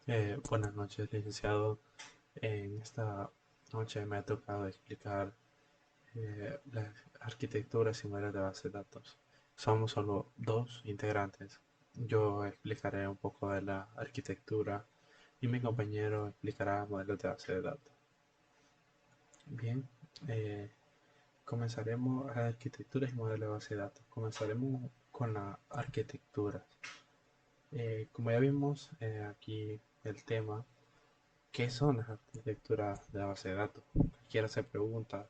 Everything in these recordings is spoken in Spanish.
Buenas noches, licenciado. En esta noche me ha tocado explicar las arquitecturas y modelos de base de datos. Somos solo dos integrantes. Yo explicaré un poco de la arquitectura y mi compañero explicará modelos de base de datos. Bien, eh, comenzaremos a arquitecturas y modelos de base de datos. Comenzaremos con la arquitectura. Como ya vimos aquí el tema, ¿qué son las arquitecturas de base de datos? Cualquiera se pregunta,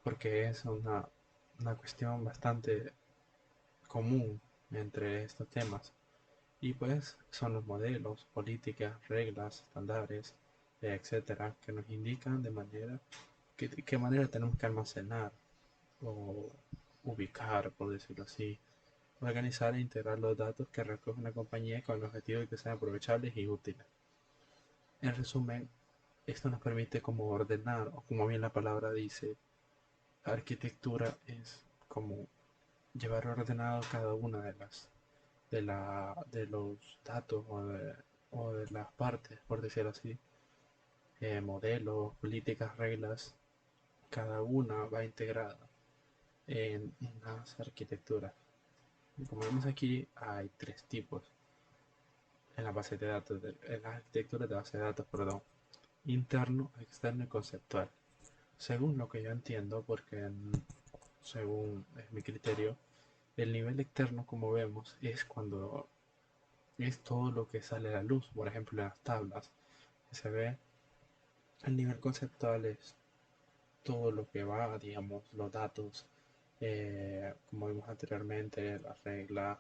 porque es una cuestión bastante común entre estos temas. Y pues son los modelos, políticas, reglas, estándares, etcétera, que nos indican de manera qué manera tenemos que almacenar o ubicar, por decirlo así, organizar e integrar los datos que recoge una compañía con el objetivo de que sean aprovechables y útiles. En resumen, esto nos permite como ordenar, o como bien la palabra dice, arquitectura es como llevar ordenado cada una de los datos o de las partes, por decirlo así, modelos, políticas, reglas, cada una va integrada en las arquitecturas. Y como vemos aquí, hay tres tipos en la base de datos, en las arquitecturas de base de datos, perdón: interno, externo y conceptual. Según lo que yo entiendo, porque según es mi criterio, el nivel externo, como vemos, es cuando es todo lo que sale a la luz, por ejemplo, en las tablas que se ve. El nivel conceptual es todo lo que va, digamos, los datos, como vimos anteriormente, las reglas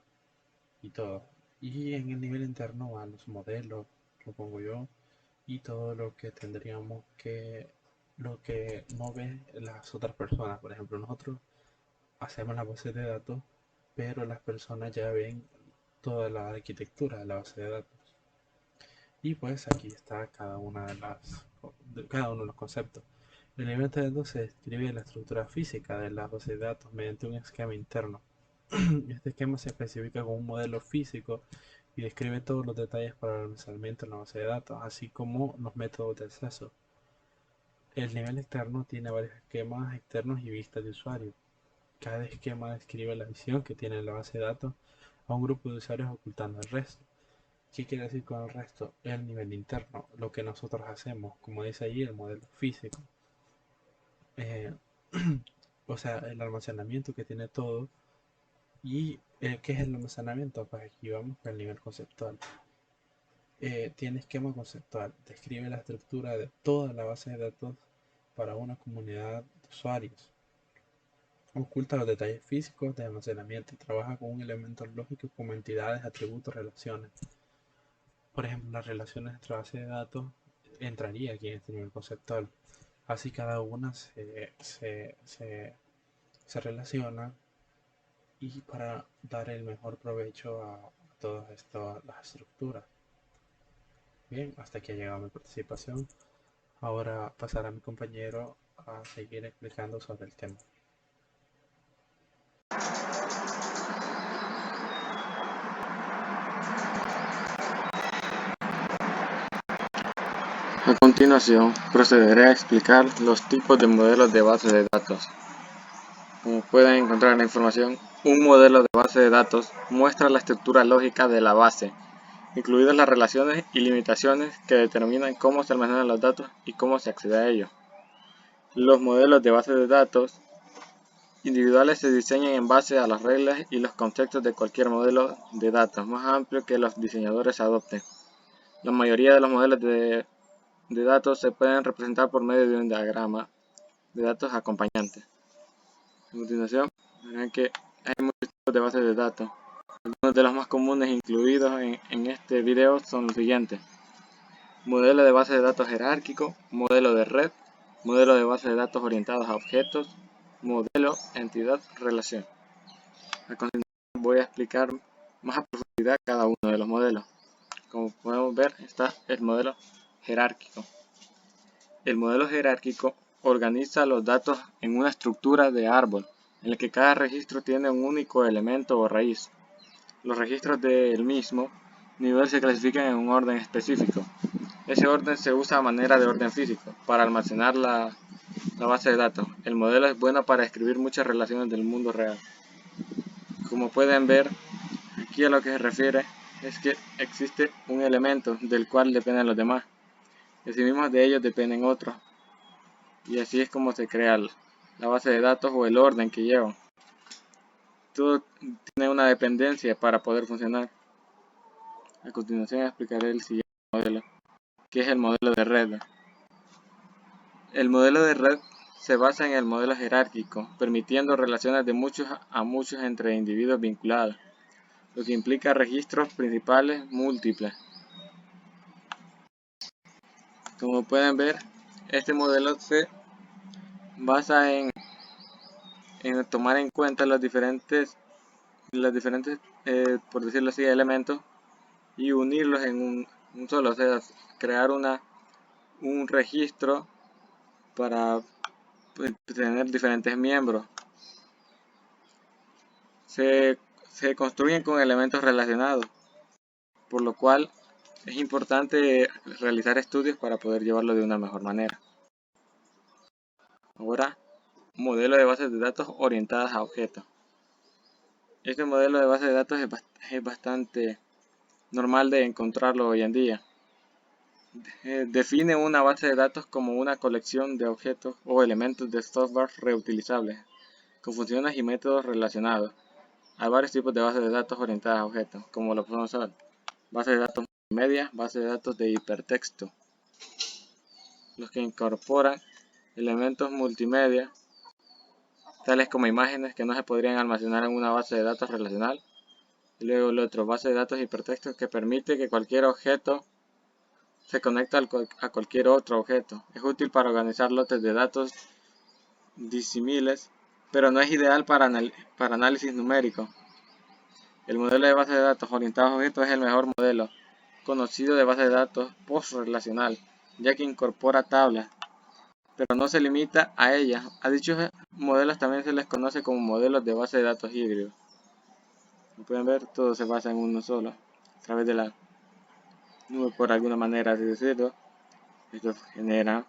y todo. Y en el nivel interno van los modelos, lo pongo yo, y todo lo que tendríamos que, lo que no ven las otras personas. Por ejemplo, nosotros hacemos la base de datos, pero las personas ya ven toda la arquitectura de la base de datos. Y pues aquí está cada uno de los conceptos. El nivel de datos se describe la estructura física de la base de datos mediante un esquema interno. Este esquema se especifica con un modelo físico y describe todos los detalles para el almacenamiento en la base de datos, así como los métodos de acceso. El nivel externo tiene varios esquemas externos y vistas de usuario. Cada esquema describe la visión que tiene la base de datos a un grupo de usuarios ocultando el resto. ¿Qué quiere decir con el resto? El nivel interno, lo que nosotros hacemos, como dice allí, el modelo físico. Eh, o sea, el almacenamiento que tiene todo. ¿Y qué es el almacenamiento? Pues aquí vamos con el nivel conceptual. Tiene esquema conceptual, describe la estructura de toda la base de datos para una comunidad de usuarios. Oculta los detalles físicos de almacenamiento y trabaja con un elemento lógico como entidades, atributos, relaciones. Por ejemplo, las relaciones entre bases de datos entraría aquí en este nivel conceptual. Así cada una se relaciona y para dar el mejor provecho a todas las estructuras. Bien, hasta aquí ha llegado mi participación. Ahora pasará a mi compañero a seguir explicando sobre el tema. A continuación, procederé a explicar los tipos de modelos de base de datos. Como pueden encontrar en la información, un modelo de base de datos muestra la estructura lógica de la base, incluidas las relaciones y limitaciones que determinan cómo se almacenan los datos y cómo se accede a ellos. Los modelos de base de datos individuales se diseñan en base a las reglas y los conceptos de cualquier modelo de datos más amplio que los diseñadores adopten. La mayoría de los modelos de datos se pueden representar por medio de un diagrama de datos acompañante. A continuación, verán que hay muchos tipos de bases de datos. Algunos de los más comunes incluidos en este video son los siguientes: modelo de base de datos jerárquico, modelo de red, modelo de base de datos orientados a objetos, modelo, entidad, relación. A continuación voy a explicar más a profundidad cada uno de los modelos. Como podemos ver, está el modelo jerárquico. El modelo jerárquico organiza los datos en una estructura de árbol, en el que cada registro tiene un único elemento o raíz. Los registros del mismo nivel se clasifican en un orden específico. Ese orden se usa a manera de orden físico para almacenar la base de datos. El modelo es bueno para escribir muchas relaciones del mundo real. Como pueden ver, aquí a lo que se refiere es que existe un elemento del cual dependen los demás. Y asimismo de ellos dependen otros. Y así es como se crea la base de datos o el orden que llevan. Todo tiene una dependencia para poder funcionar. A continuación explicaré el siguiente modelo, que es el modelo de red. El modelo de red se basa en el modelo jerárquico, permitiendo relaciones de muchos a muchos entre individuos vinculados, lo que implica registros principales múltiples. Como pueden ver, este modelo se basa en tomar en cuenta los diferentes por decirlo así, elementos y unirlos en un solo, o sea, crear un registro para tener diferentes miembros. Se construyen con elementos relacionados, por lo cual es importante realizar estudios para poder llevarlo de una mejor manera. Ahora, modelo de bases de datos orientadas a objetos. Este modelo de base de datos es bastante normal de encontrarlo hoy en día. Define una base de datos como una colección de objetos o elementos de software reutilizables, con funciones y métodos relacionados. Hay varios tipos de bases de datos orientadas a objetos, como lo podemos ver: base de datos multimedia, base de datos de hipertexto, los que incorporan elementos multimedia, tales como imágenes que no se podrían almacenar en una base de datos relacional. Y luego el otro, base de datos hipertexto, que permite que cualquier objeto se conecte a cualquier otro objeto. Es útil para organizar lotes de datos disímiles, pero no es ideal para análisis numérico. El modelo de base de datos orientado a objetos es el mejor modelo conocido de base de datos post-relacional, ya que incorpora tablas, pero no se limita a ellas. A dichos modelos también se les conoce como modelos de base de datos híbridos. Como pueden ver, todo se basa en uno solo, a través de la nube, por alguna manera así decirlo. Esto genera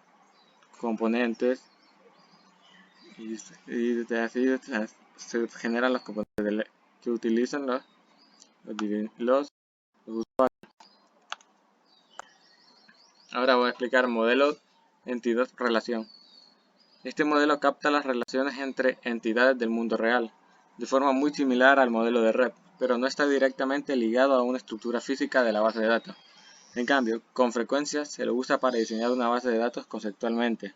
componentes y desde así se generan los componentes que utilizan los usuarios. Ahora voy a explicar modelo entidad-relación. Este modelo capta las relaciones entre entidades del mundo real, de forma muy similar al modelo de red, pero no está directamente ligado a una estructura física de la base de datos. En cambio, con frecuencia se lo usa para diseñar una base de datos conceptualmente.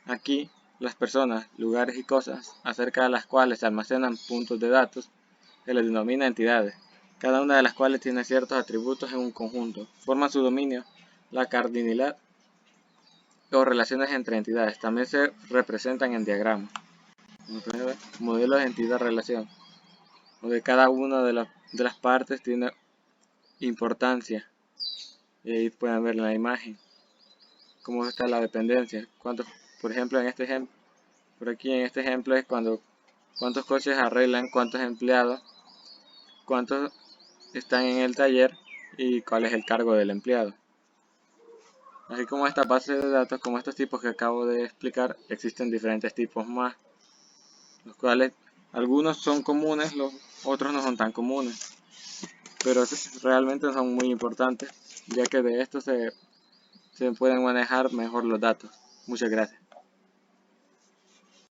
Aquí, las personas, lugares y cosas, acerca de las cuales se almacenan puntos de datos, se les denomina entidades, cada una de las cuales tiene ciertos atributos en un conjunto. Forman su dominio la cardinalidad o relaciones entre entidades. También se representan en diagramas. Modelo de entidad-relación, donde cada una de las partes tiene importancia. Y ahí pueden ver en la imagen cómo está la dependencia. Por ejemplo, por aquí en este ejemplo es cuántos coches arreglan, cuántos empleados, cuántos están en el taller y cuál es el cargo del empleado. Así como esta base de datos, como estos tipos que acabo de explicar, existen diferentes tipos más, los cuales algunos son comunes, los otros no son tan comunes, pero realmente son muy importantes, ya que de esto se pueden manejar mejor los datos. Muchas gracias.